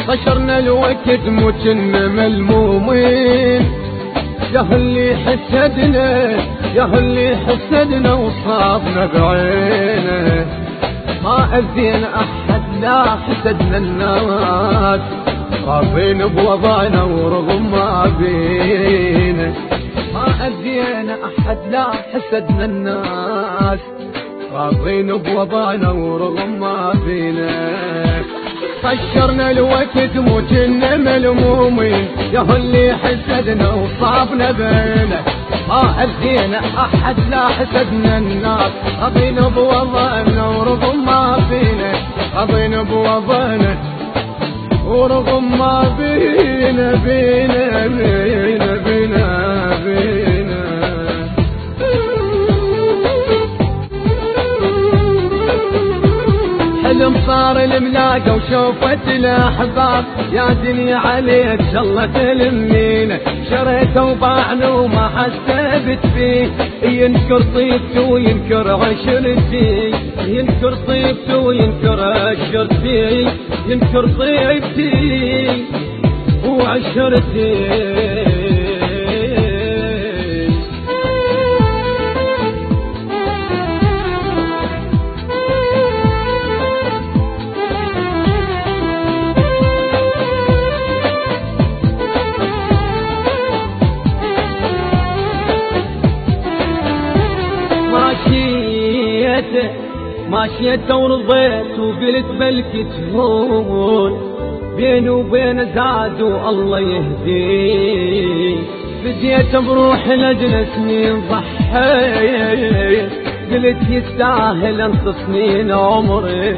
طشرنا الوقت وكنا ملمومين. يا اللي حسدنا وصابنا بعينه، ما أذينا أحد لا حسدنا الناس، راضين بوضعنا ورغم ما بينا. ما أذينا أحد لا حسدنا الناس، راضين بوضعنا ورغم ما بينا. طشرنا الوقت وكنا ملمومين، يا اللي حسدنا وصابنا بينا. ما أذينا أحد لا حسدنا الناس، راضين بوضعنا ورغم ما بينا، راضين بوضعنا ورغم ما بينا بينا بينا بينا بينا. حلم صار الملاقة وشوفت الأحباب، يا دنيا عليك الله تلمينا. شريته وباعنا وما حسبت فيه، ينكر طيبته وينكر عشرتي، ينكر طيبته وينكر عشرتي، ينكر طيبتي وعشرتي. ماشيت ورضيت وقلت بلكي تهون، بيني وبين زاد والله يهديه. بديت بروح لجل سنين ضحيت، قلت يستاهل انت سنين عمري،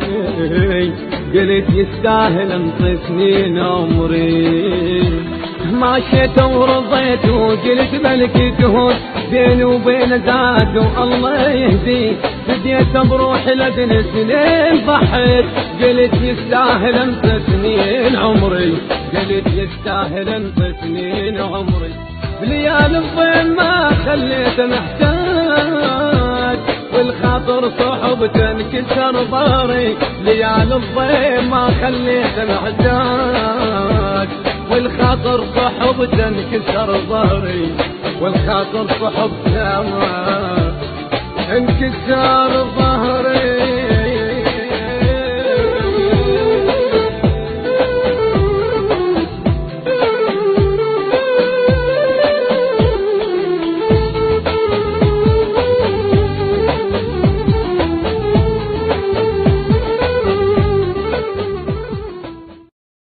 قلت يستاهل انت سنين عمري. ماشيت ورضيت وقلت بلكي تهون، بيني وبين زاد والله يهديه. بديت بروح لدن سنين ضحيت، قلت يستاهل انت سنين عمري، قلت يستاهل انت سنين عمري. بليالي الضيم ما خليت محتاج، والخاطر صحبته انكسر ضهري. ليالي الضيم ما خليت محتاج، والخاطر صحبته انكسر ضهري، والخاطر صحبته ما انكسر